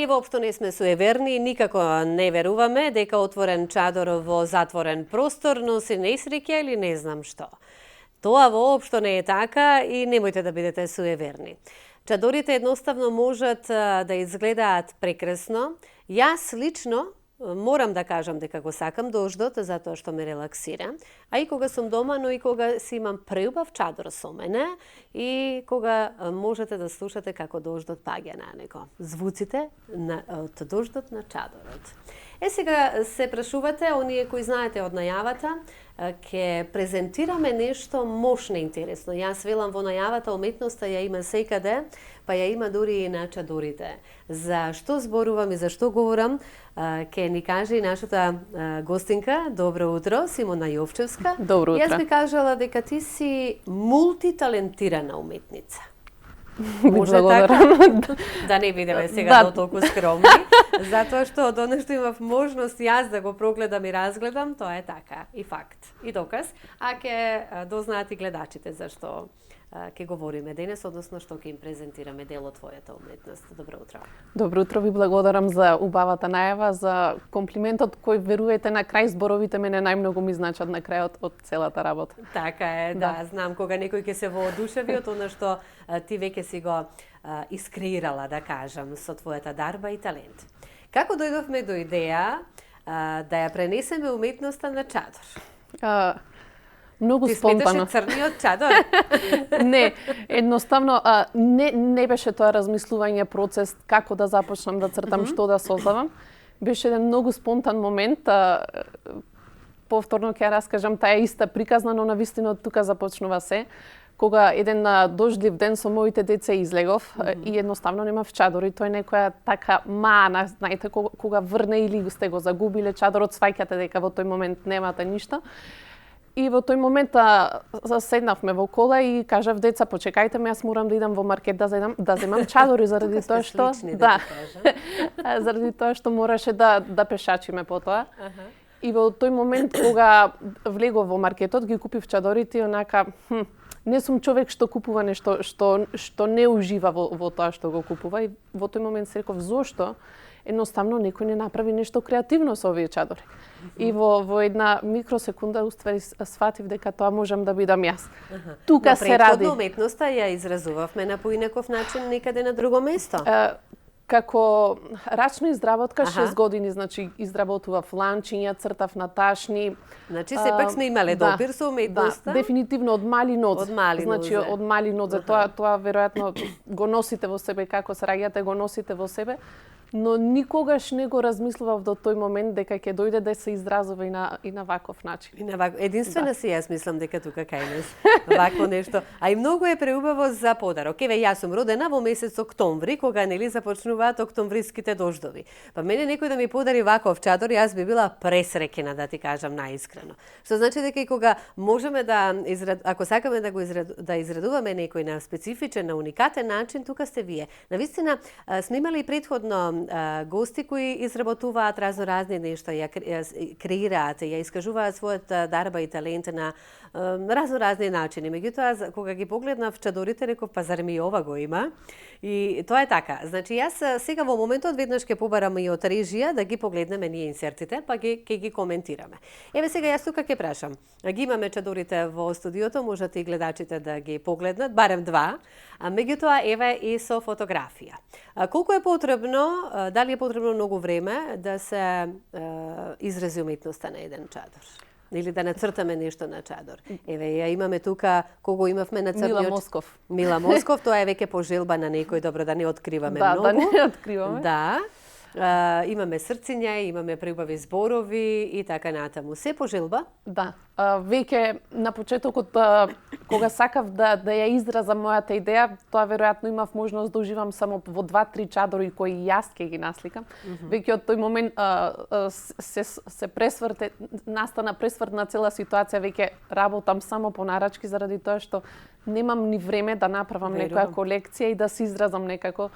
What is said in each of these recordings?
Ние воопшто не сме суеверни, никако не веруваме дека отворен чадор во затворен простор носи несреќа или не знам што. Тоа воопшто не е така и немојте да бидете суеверни. Чадорите едноставно можат да изгледаат прекрасно. Јас лично морам да кажам дека го сакам дождот затоа што ме релаксира, а и кога сум дома, но и кога си имам преубав чадор со мене и кога можете да слушате како дождот паѓа на него. Звуците од дождот на чадорот. Сега се прашувате, оние кои знаете од најавата, ќе презентираме нешто мощно интересно. Јас велам во најавата уметноста ја има секаде, па ја има дури и на чадорите. За што зборувам и за што говорам, ќе ни каже и нашата гостинка. Добро утро, Симона Јовчевска. Добро утро. Јас би кажала дека ти си мултиталентирана уметница. Може така? Да не бидеме сега до толку скромни, затоа што до нешто имав можност јас да го прогледам и разгледам, тоа е така и факт и доказ, а ќе дознаат и гледачите зашто ќе говориме денес, односно што ќе им презентираме дел од твојата уметност. Добро утро. Добро утро, ви благодарам за убавата најава, за комплиментот кој верувате на крај зборовите мене најмногу ми значат на крајот од целата работа. Така е, да, знам кога некој ќе се воодушеви од она што ти веќе си го искреирала, да кажам, со твојата дарба и талент. Како дојдовме до идеја да ја пренесеме уметноста на чадор? Многу спонтано. Ти сметаше црниот чадор? Не, едноставно не беше тоа размислување процес како да започнам да цртам, што да создавам. Беше еден многу спонтан момент. Повторно ќе раскажам таа иста приказна, но навистина тука започнува се. Кога еден дождлив ден со моите деца излегов и едноставно немав чадор и тој некоја така мана, знаете, кога врне или сте го загубиле чадорот, сваќате дека во тој момент немате ништо. И во тој момент седнавме во кола и кажав деца, почекајте ме, јас морам да идам во маркет да земам чадори заради тоа што заради тоа што мораше да пешачиме потоа. И во тој момент кога влегов во маркетот, ги купив чадорите и онака не сум човек што купува нешто што не ужива во тоа што го купува и во тој момент се реков зошто едноставно некој не направи нешто креативно со овие чадори. И во една микросекунда уствари сфатив дека тоа можам да бидам јас. Тука се ради. Но уметноста ја изразувавме на поинаков начин некаде на друго место. Како рачна изработка 6 години, значи изработував ланчиња, цртав на ташни. Значи сепак сме имале допир со уметноста. Да, дефинитивно од мали нозе. Значи од мали нозе. Тоа веројатно го носите во себе како се раѓате, го носите во себе. Но никогаш не го размислував до тој момент дека ќе дојде да се изразува и на ваков начин. Единствена си јас мислам дека тука кај нас вакво нешто. А и многу е преубаво за подарок. Еве јас сум родена во месец октомври, кога нели започнуваат октомвриските дождови. Па мене некој да ми подари ваков чадор, јас би била пресреќена, да ти кажам наискрено. Што значи дека и кога можеме ако сакаме да израдуваме некој на специфичен, на уникатен начин, тука сте вие. Навистина сме имали и претходно гости кои изработуваат разноразни нешта, ја креираат, ја искажуваат својата дарба и талент на разноразни начини. Меѓутоа, кога ги погледнав чадорите, реков, па зар ми ова го има? И тоа е така. Значи, јас сега во моментот веднаш ќе побарам и од режија да ги погледнеме ние инсертите, па ќе ги коментираме. Еве сега јас тука ќе прашам. Ги имаме чадорите во студиото, можете и гледачите да ги погледнат, барем два. Меѓутоа, еве и со фотографија. Колку е потребно, дали е потребно многу време да се изрази уметноста на еден чадор? Или да нацртаме нешто на чадор. Еве, ја имаме тука, кого имавме на црниот... Мила Москов. Мила Москов, тоа е веќе по желба на некој, добро да не откриваме многу. Да не откриваме. Да. Имаме срциња, имаме преубави зборови и така натаму. Се по желба? Да. Веќе на почетокот, кога сакав да ја изразам мојата идеја, тоа веројатно имав можност да уживам само во 2-3 чадори кои јас ќе ги насликам. Веќе од тој момент се пресврте, настана пресврт на цела ситуација, веќе работам само по нарачки заради тоа што немам ни време да направам некоја колекција и да се изразам некако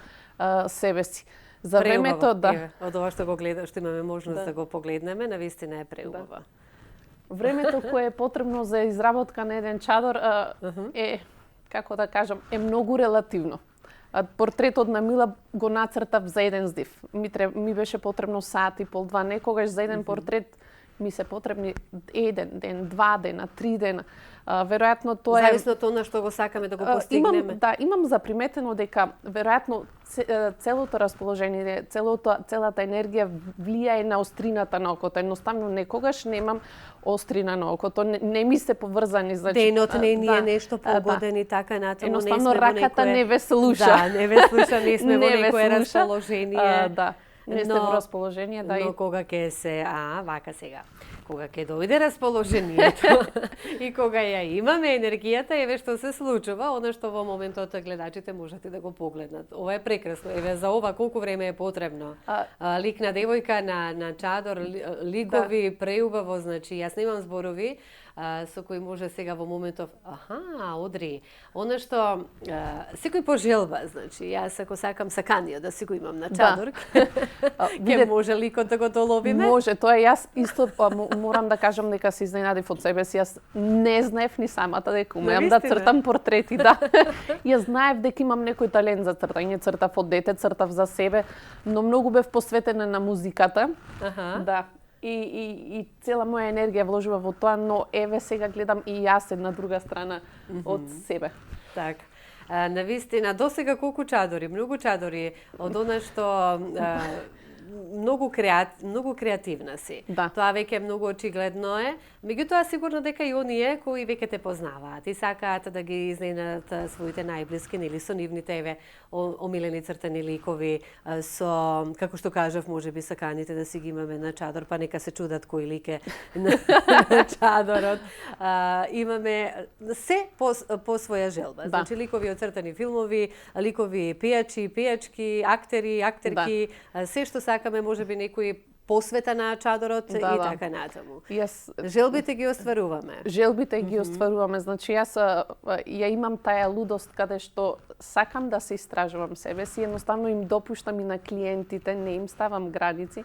себе си. За времето, да. Од ова што го гледа, што имаме можност да го погледнеме, навистина е преубаво. Времето кое е потребно за изработка на еден чадор е, како да кажам, е многу релативно. Портретот на Мила го нацртав за еден здив. Ми беше потребно сат и пол, два. Некогаш за еден портрет ми се потребни еден ден, 2 дена, 3 дена. Веројатно тоа е зависно од она што го сакаме да го постигнеме. Имам заприметено дека веројатно целото расположение, целата енергија влијае на острината на окото. Едноставно некогаш немам острина на окото, не ми се поврзани, значи денот не ни е нешто погоден и така натаму. Едноставно раката не ве слуша. Да, не ве слуша, не сме во некое расположение. Да. Не сте во расположение, да. Но кога ќе се, вака сега, кога ќе дојде расположението и кога ја имаме енергијата, еве што се случува, она што во моментот гледачите можете да го погледнат. Ова е прекрасно. Еве за ова колку време е потребно. Лик на девојка на чадор, ликови, преубаво, значи јас немам зборови со кои може сега во моментов, одри, она што секој пожелба, значи јас ако сакам саканиот да си го имам на чадор, ќе може ликот да го доловиме? Може, тоа јас исто морам да кажам дека се изненадив од себе си. Јас не знаев ни самата дека умеам да цртам портрети, да. Јас знаев дека имам некој талент за цртање, цртав од дете, цртав за себе, но многу бев посветена на музиката. Да. И цела моја енергија вложува во тоа, но еве сега гледам и јас една друга страна од себе. Так. Навистина, досега колку чадори, многу чадори, од она што многу креативна си. Да. Тоа веќе многу очигледно е. Меѓутоа сигурно дека и оние кои веќе те познаваат и сакаат да ги изненадат своите најблиски, нели со нивните еве омилени цртани ликови, со како што кажав, можеби саканите да си ги имаме на чадор, па нека се чудат кој лик е на чадорот. Имаме се по своја желба. Значи ликови од цртани филмови, ликови пејачи, пејачки, актери, актерки, се што сакаме, можеби некои посвета на чадорот и така натаму. Желбите ги остваруваме. Желбите ги остваруваме. Значи јас ја имам таа лудост каде што сакам да се истражувам себе си, едноставно им допуштам и на клиентите, не им ставам граници.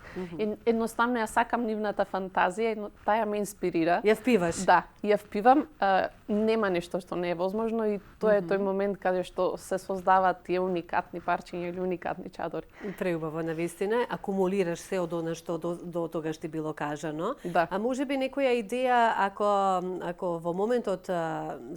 Едноставно ја сакам нивната фантазија, таа ме инспирира. Ја впиваш? Да, ја впивам. Нема нешто што не е возможно и тоа е тој момент каде што се создаваат тие уникатни парчиња или уникатни чадори. Преубаво, навистина. Акумулираш се од она што до тогаш ти било кажано. Да. А можеби некоја идеја, ако во моментот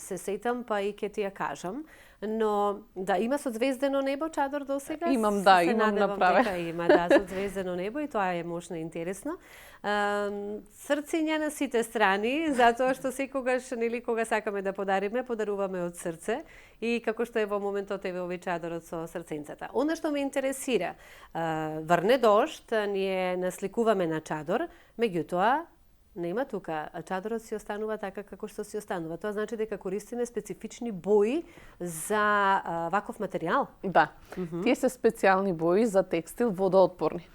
се сетам, па и ќе ти ја кажам, но да, има со звездено небо чадор досега? Имам, да, имам направен. Дека има, да, со звездено небо и тоа е мощно интересно. Срциња на сите страни, затоа што секогаш, нели, кога сакаме да подаруваме од срце и како што е во моментот еве овој чадорот со срценцата. Она што ме интересира, врне дожд, ние насликуваме на чадор, меѓутоа нема тука, чадорот си останува така како што си останува. Тоа значи дека користиме специфични бои за ваков материјал. Да. Тие се специјални бои за текстил водоотпорни.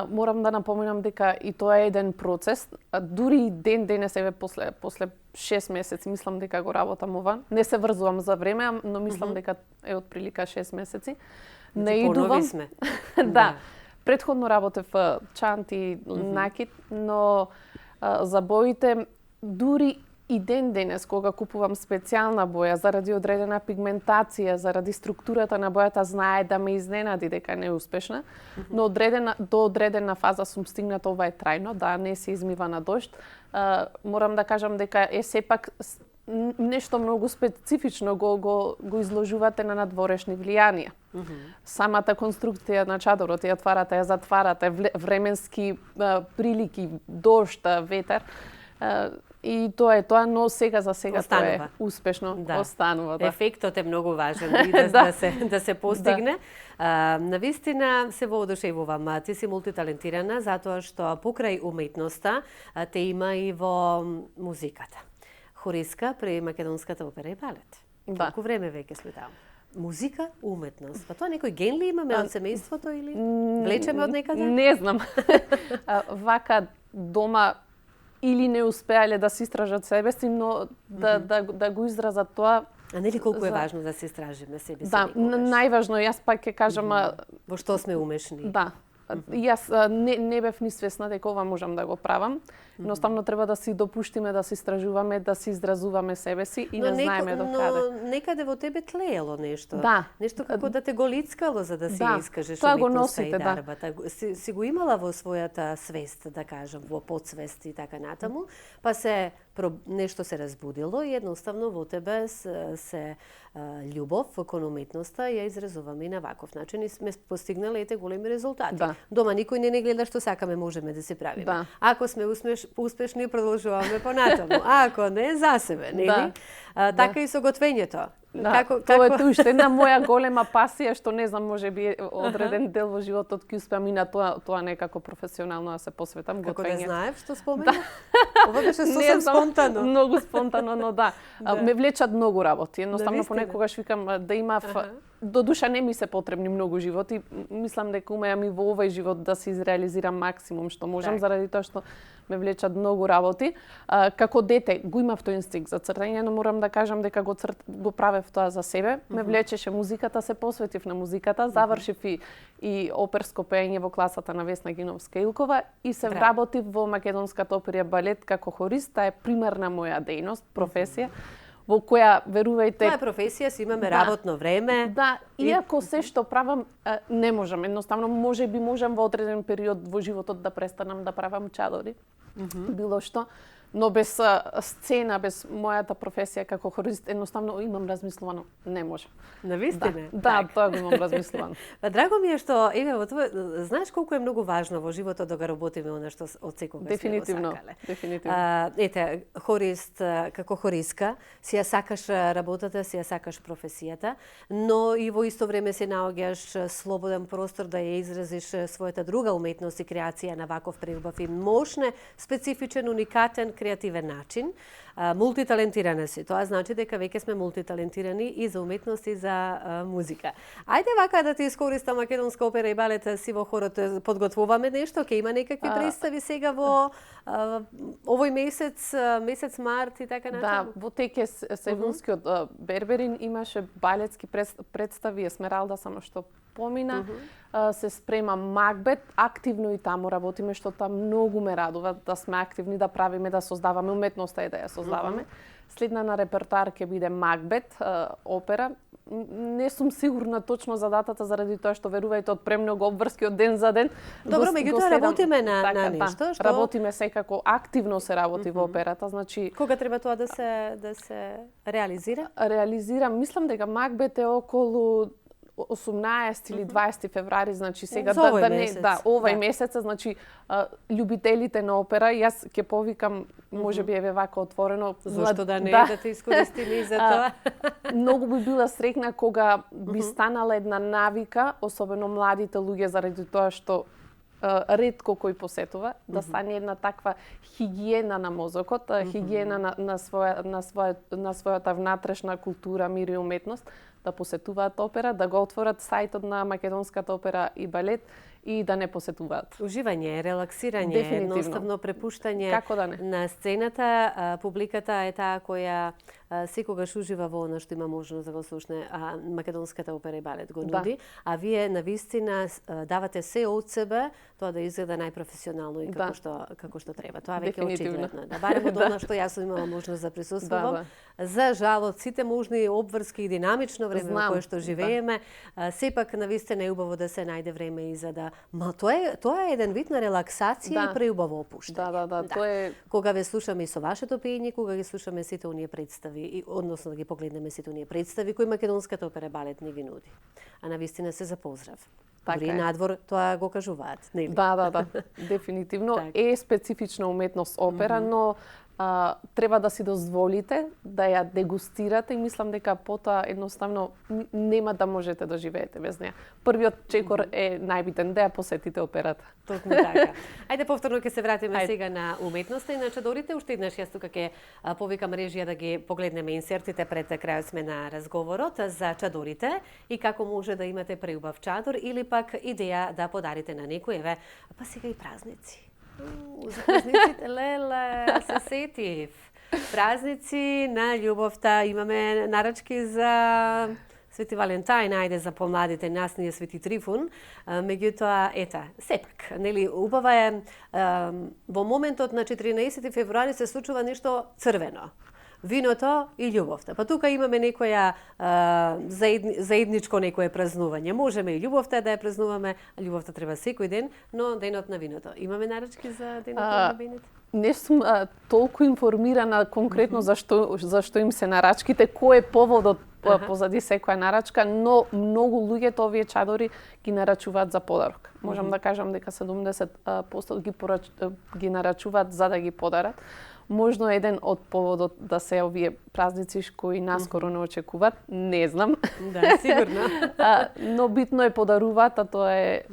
Морам да напоменам дека и тоа е еден процес, дури и денес еве после 6 месеци мислам дека го работам ова. Не се врзувам за време, но мислам дека е од прилика 6 месеци. Понови сме. Да. Претходно работев чанти, накид, но за боите дури и денес кога купувам специјална боја заради одредена пигментација, заради структурата на бојата, знае да ме изненади дека не е успешна, но до одредена фаза сум стигната, ова е трајно, да не се измива на дожд. Морам да кажам дека е сепак нешто многу специфично го изложувате на надворешни влијанија. Самата конструкција на чадорот ја отварате, ја затварате, временски прилики, дожд, ветер. И тоа е тоа, но сега за сега тоа е успешно, останува. Да. Ефектот е многу важен и да се постигне. Навистина се воодушевувам. Ти си мултиталентирана затоа што покрај уметноста те има и во музиката. Хориска при Македонската опера и балет. Колку време веќе сме таму? Музика, уметност. Па тоа некој ген ли имаме од семејството или влечеме од некаде? Не знам. Вака дома или не успеале да се истражат себе си, но да го изразат тоа. А нели колку е важно да се истражиме себе си? Да, најважно, јас пак ќе кажам во што сме умешни. Да. Јас не бев ни свесна дека ова можам да го правам. Едноставно треба да си допуштиме да се истражуваме, да се изразуваме себе си и не знаеме до каде. Но некаде во тебе тлеело нешто. Да. Нешто како да те го лицкало за да си Да, искажеш тоа го уметноста и носите, да. дарбата. Си го имала во својата свест, да кажам, во подсвест и така натаму, па нешто се разбудило и едноставно во тебе се љубов кон уметноста ја изразуваме и на ваков начин и сме постигнали ете големи резултати. Да. Дома никој не гледа што сакаме, можеме да се правиме. Да. Ако сме успешни, продолжуваме понатаму. А ако не, за себе, нели? Да. Така и со готвењето. Да, тоа е уште една моја голема пасија, што не знам, може би одреден дел во животот ќе успеам и на тоа некако професионално да се посветам. Како да знаев што спомена? Да. Ова беше сосем спонтано. Многу спонтано, но да. Ме влечат многу работи. Едноставно понекогаш викам да имав до душа не ми се потребни многу животи. Мислам дека умеам и во овој живот да се изреализирам максимум што можам, заради тоа што ме влечат многу работи. Како дете го имав тој инстинкт за цртање, но морам да кажам дека го правев тоа за себе. Ме влечеше музиката, се посветив на музиката, завршив и оперско пеење во класата на Весна Гиновска-Илкова и се вработив во Македонската опера и балет како хорист. Таа е примарна моја дејност, професија, во која, верувајте... Тоа е професија, си имаме работно време. Да, иако се што правам, не можам. Едноставно, можеби можам во одреден период во животот да престанам да правам чадори, било што. Но без сцена, без мојата професија како хорист, едноставно имам размислувано, не може. Навистина? Да, тоа го имам размислувано. Драго ми е што, еве, знаеш колку е многу важно во животот да го работиме она што од секогаш сме го сакале. Дефинитивно. Ете, хорист, како хористка, си ја сакаш работата, си ја сакаш професијата, но и во исто време се наоѓаш слободен простор да ја изразиш својата друга уметност и креација на ваков преубав и мощне, специфичен, уникатен, креативен начин. Мултиталентирана си. Тоа значи дека веќе сме мултиталентирани и за уметност и за музика. Ајде вака да ти искориста Македонска опера и балет, си во хорот подготвуваме нешто, ќе има некакви представи сега во овој месец март и така натаму. Да, во теке Севилскиот Берберин имаше балетски представи, Есмералда само што помина, се спрема Макбет, активно и таму работиме, што многу ме радува да сме активни, да правиме, да создаваме, уметноста е да ја создаваме. Следна на репертоар ќе биде Макбет, опера. Не сум сигурна точно за датата, заради тоа што верувајте од премногу обврски од ден за ден. Добро, меѓутоа работиме на нешто што работиме секако, активно се работи во операта, значи кога треба тоа да се реализира? Реализирам, мислам дека Макбет е околу 18 или 20 февруари, значи сега овој месец, значи љубителите на опера, јас ќе повикам, можеби еве вака отворено, зашто да не да те искористиме и за тоа. Многу би била среќна кога би станала една навика, особено младите луѓе, заради тоа што ретко кој посетува, да стане една таква хигиена на мозокот, хигиена на својата внатрешна култура, мир и уметност, да посетуваат опера, да го отворат сајтот на Македонската опера и балет и да не посетуваат. Уживање, релаксирање, едноставно препуштање на сцената. Публиката е таа која секогаш ужива во она што има можност да го слушне. Македонската опера и балет го нуди, а вие навистина давате се од себе тоа да изгледа најпрофесионално и како што треба. Тоа веќе очигледно. Да барем од она што јас имала можност да присуствувам. За жалот, сите можни обврски и динамично време во кое што живееме, сепак навистина е убаво да се најде време и за да тоа е еден вид на релаксација и преубаво опуштање. Да, тоа е кога ве слушаме и со вашето пеење, кога ги слушаме сите оние представи, односно да ги погледнеме сите оние представи кои Македонската опера балет не ги нуди. А навистина се за поздрав. Дури надвор тоа го кажуваат, нели? Да, дефинитивно е специфична уметност опера, но треба да си дозволите да ја дегустирате и мислам дека потоа едноставно нема да можете да живеете без неа. Првиот чекор е најбитен, да ја посетите операта. Токму така. Ајде повторно ќе се вратиме сега на уметноста и на чадорите. Уште еднаш јас тука ќе повикам режија да ги погледнеме инсертите пред крајот сме на разговорот за чадорите и како може да имате преубав чадор или пак идеја да подарите на некој, еве, па сега и празници. За празниците, леле, се сетив. Празници на љубовта, имаме нарачки за Свети Валентајн, ајде за помладите, нас ни е Свети Трифун, меѓутоа, сепак, нели, убава е, во моментот на 14 февруари се случува нешто црвено. Виното и љубовта. Па тука имаме некоја заедничко некое празнување. Можеме и љубовта да ја празнуваме, а љубовта треба секој ден, но денот на виното. Имаме нарачки за денот на виното? Не сум толку информирана конкретно зашто им се нарачките, кој е поводот позади секоја нарачка, но многу луѓето овие чадори ги нарачуваат за подарок. Можам да кажам дека 70% ги нарачуваат за да ги подарат. Можно еден од поводот да се овие празници кои наскоро не очекуваат, не знам. Да, сигурно. Но битно е подаруваат, а тоа е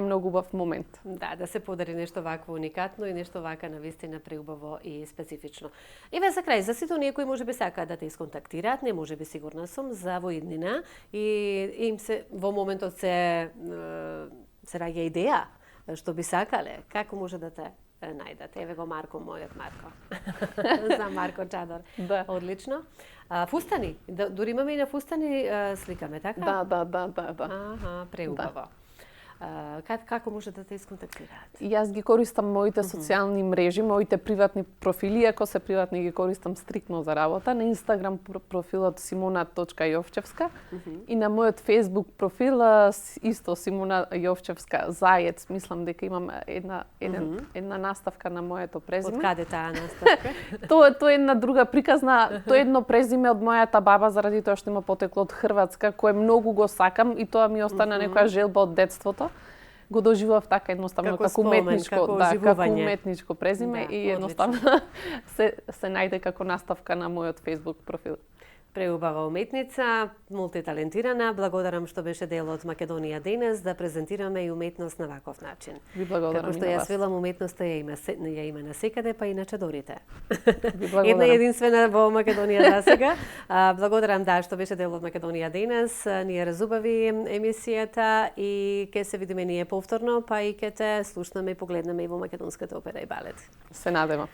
многу убав момент. Да се подари нешто вакво уникатно и нешто вака навистина преубаво и специфично. Еве за крај, за сите оние кои можеби сакаат да те исконтактираат, не можеби сигурна сум за во иднина и им се во моментот се раѓа идеја што би сакале, како може да те најдат. Еве го Марко, мојот Марко. За Марко Чадор. Да. Одлично. Фустани, дури имаме и на фустани сликаме, така? Да. Аха, преубаво. Како може да те исконтактираат? Јас ги користам моите социјални мрежи, моите приватни профили, ако се приватни ги користам стриктно за работа, на Инстаграм профилот Simona.Јовчевска и на мојот Фејсбук профил исто Симона Јовчевска заец, мислам дека имам една наставка на моето презиме. Од каде таа наставка? Тоа е една друга приказна, тоа е едно презиме од мојата баба заради тоа што има потекло од Хрватска, кое многу го сакам и тоа ми остана некоја желба од детството. Го доживав така едноставно како уметничко презиме и едноставно се најде како наставка на мојот Facebook профил. Преубава уметница, мултиталентирана. Благодарам што беше дел од Македонија денес да презентираме и уметност на ваков начин. Ви благодарам. Како што јас велам, уметноста ја има насекаде, па и на чадорите. Ви благодарам. Една единствена во Македонија за сега. Благодарам што беше дел од Македонија денес. Ние разубави емисијата и ќе се видиме ние повторно, па и ќе те слушнеме и погледнеме и во македонската опера и балет. Се надевам.